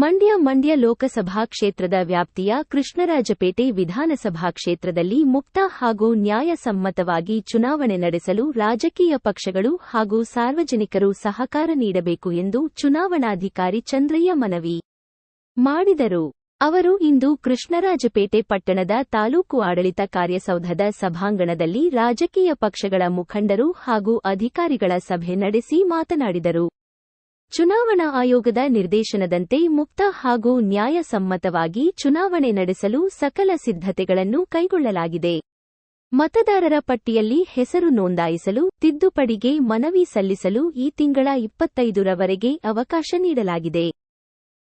ಮಂಡ್ಯ ಲೋಕಸಭಾ ಕ್ಷೇತ್ರದ ವ್ಯಾಪ್ತಿಯ ಕೃಷ್ಣರಾಜಪೇಟೆ ವಿಧಾನಸಭಾ ಕ್ಷೇತ್ರದಲ್ಲಿ ಮುಕ್ತ ಹಾಗೂ ನ್ಯಾಯಸಮ್ಮತವಾಗಿ ಚುನಾವಣೆ ನಡೆಸಲು ರಾಜಕೀಯ ಪಕ್ಷಗಳು ಹಾಗೂ ಸಾರ್ವಜನಿಕರು ಸಹಕಾರ ನೀಡಬೇಕು ಎಂದು ಚುನಾವಣಾಧಿಕಾರಿ ಚಂದ್ರಯ್ಯ ಮನವಿ ಮಾಡಿದರು. ಅವರು ಇಂದು ಕೃಷ್ಣರಾಜಪೇಟೆ ಪಟ್ಟಣದ ತಾಲೂಕು ಆಡಳಿತ ಕಾರ್ಯಸೌಧದ ಸಭಾಂಗಣದಲ್ಲಿ ರಾಜಕೀಯ ಪಕ್ಷಗಳ ಮುಖಂಡರು ಹಾಗೂ ಅಧಿಕಾರಿಗಳ ಸಭೆ ನಡೆಸಿ ಮಾತನಾಡಿದರು. ಚುನಾವಣಾ ಆಯೋಗದ ನಿರ್ದೇಶನದಂತೆ ಮುಕ್ತ ಹಾಗೂ ನ್ಯಾಯಸಮ್ಮತವಾಗಿ ಚುನಾವಣೆ ನಡೆಸಲು ಸಕಲ ಸಿದ್ಧತೆಗಳನ್ನು ಕೈಗೊಳ್ಳಲಾಗಿದೆ. ಮತದಾರರ ಪಟ್ಟಿಯಲ್ಲಿ ಹೆಸರು ನೋಂದಾಯಿಸಲು, ತಿದ್ದುಪಡಿಗೆ ಮನವಿ ಸಲ್ಲಿಸಲು ಈ ತಿಂಗಳ 25ರವರೆಗೆ ಅವಕಾಶ ನೀಡಲಾಗಿದೆ.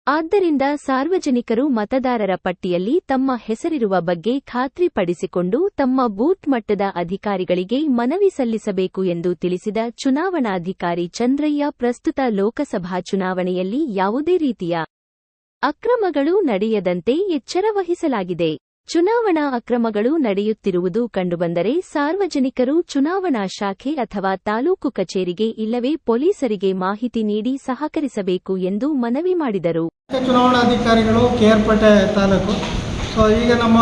ಆದ್ದರಿಂದ ಸಾರ್ವಜನಿಕರು ಮತದಾರರ ಪಟ್ಟಿಯಲ್ಲಿ ತಮ್ಮ ಹೆಸರಿರುವ ಬಗ್ಗೆ ಖಾತ್ರಿಪಡಿಸಿಕೊಂಡು ತಮ್ಮ ಬೂತ್ ಮಟ್ಟದ ಅಧಿಕಾರಿಗಳಿಗೆ ಮನವಿ ಸಲ್ಲಿಸಬೇಕು ಎಂದು ತಿಳಿಸಿದ ಚುನಾವಣಾಧಿಕಾರಿ ಚಂದ್ರಯ್ಯ, ಪ್ರಸ್ತುತ ಲೋಕಸಭಾ ಚುನಾವಣೆಯಲ್ಲಿ ಯಾವುದೇ ರೀತಿಯ ಅಕ್ರಮಗಳು ನಡೆಯದಂತೆ ಎಚ್ಚರ ವಹಿಸಲಾಗಿದೆ. ಚುನಾವಣಾ ಅಕ್ರಮಗಳು ನಡೆಯುತ್ತಿರುವುದು ಕಂಡುಬಂದರೆ ಸಾರ್ವಜನಿಕರು ಚುನಾವಣಾ ಶಾಖೆ ಅಥವಾ ತಾಲೂಕು ಕಚೇರಿಗೆ ಇಲ್ಲವೇ ಪೊಲೀಸರಿಗೆ ಮಾಹಿತಿ ನೀಡಿ ಸಹಕರಿಸಬೇಕು ಎಂದು ಮನವಿ ಮಾಡಿದರು. ಚುನಾವಣಾಧಿಕಾರಿಗಳು ಕೇರ್ಪೇಟೆ ತಾಲೂಕು. ಈಗ ನಮ್ಮ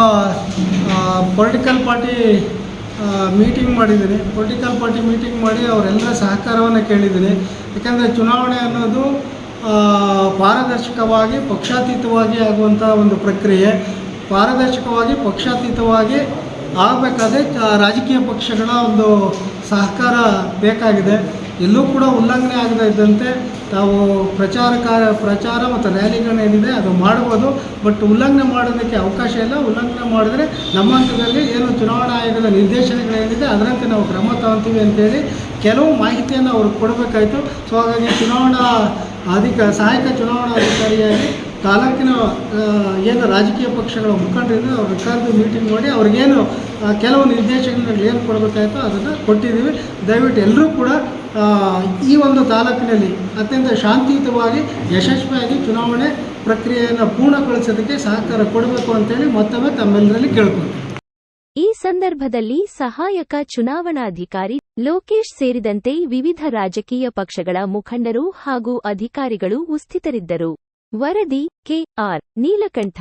ಪೊಲಿಟಿಕಲ್ ಪಾರ್ಟಿ ಮೀಟಿಂಗ್ ಮಾಡಿದ್ದೀನಿ. ಪೊಲಿಟಿಕಲ್ ಪಾರ್ಟಿ ಮೀಟಿಂಗ್ ಮಾಡಿ ಅವರೆಲ್ಲರ ಸಹಕಾರವನ್ನು ಕೇಳಿದ್ದೀನಿ. ಯಾಕಂದರೆ ಚುನಾವಣೆ ಅನ್ನೋದು ಪಾರದರ್ಶಕವಾಗಿ ಪಕ್ಷಾತೀತವಾಗಿ ಆಗುವಂಥ ಒಂದು ಪ್ರಕ್ರಿಯೆ. ಪಾರದರ್ಶಕವಾಗಿ ಪಕ್ಷಾತೀತವಾಗಿ ಆಗಬೇಕಾದ್ರೆ ರಾಜಕೀಯ ಪಕ್ಷಗಳ ಒಂದು ಸಹಕಾರ ಬೇಕಾಗಿದೆ. ಎಲ್ಲೂ ಕೂಡ ಉಲ್ಲಂಘನೆ ಆಗದೇ ಇದ್ದಂತೆ ತಾವು ಪ್ರಚಾರ ಮತ್ತು ರ್ಯಾಲಿಗಳೇನಿದೆ ಅದು ಮಾಡ್ಬೋದು. ಬಟ್ ಉಲ್ಲಂಘನೆ ಮಾಡೋದಕ್ಕೆ ಅವಕಾಶ ಇಲ್ಲ. ಉಲ್ಲಂಘನೆ ಮಾಡಿದ್ರೆ ನಮ್ಮ ಹಂತದಲ್ಲಿ ಏನು ಚುನಾವಣಾ ಆಯೋಗದ ನಿರ್ದೇಶನಗಳೇನಿದೆ ಅದರಂತೆ ನಾವು ಕ್ರಮ ತಗೊತೀವಿ ಅಂತೇಳಿ ಕೆಲವು ಮಾಹಿತಿಯನ್ನು ಅವ್ರಿಗೆ ಕೊಡಬೇಕಾಯಿತು. ಹಾಗಾಗಿ ಸಹಾಯಕ ಚುನಾವಣಾಧಿಕಾರಿಯಾಗಿ ತಾಲೂಕಿನ ಏನು ರಾಜಕೀಯ ಪಕ್ಷಗಳ ಮುಖಂಡರಿಂದ ಅವ್ರ ಕರೆದು ಮೀಟಿಂಗ್ ಮಾಡಿ ಅವ್ರಿಗೇನು ಕೆಲವು ನಿರ್ದೇಶನಗಳು ಏನು ಕೊಡಬೇಕಾಯಿತು ಅದನ್ನು ಕೊಟ್ಟಿದ್ದೀವಿ. ದಯವಿಟ್ಟು ಎಲ್ಲರೂ ಕೂಡ ಈ ಒಂದು ತಾಲೂಕಿನಲ್ಲಿ ಅತ್ಯಂತ ಶಾಂತಿಯುತವಾಗಿ ಯಶಸ್ವಿಯಾಗಿ ಚುನಾವಣೆ ಪ್ರಕ್ರಿಯೆಯನ್ನು ಪೂರ್ಣಗೊಳಿಸೋದಕ್ಕೆ ಸಹಕಾರ ಕೊಡಬೇಕು ಅಂತೇಳಿ ಮತ್ತೊಮ್ಮೆ ತಮ್ಮೆಲ್ಲರಲ್ಲಿ ಕೇಳ್ಕೊಳ್ತೀವಿ. ಈ ಸಂದರ್ಭದಲ್ಲಿ ಸಹಾಯಕ ಚುನಾವಣಾಧಿಕಾರಿ ಲೋಕೇಶ್ ಸೇರಿದಂತೆ ವಿವಿಧ ರಾಜಕೀಯ ಪಕ್ಷಗಳ ಮುಖಂಡರು ಹಾಗೂ ಅಧಿಕಾರಿಗಳು ಉಪಸ್ಥಿತರಿದ್ದರು. ವರದಿ ಕೆ.ಆರ್. ನೀಲಕಂಠ.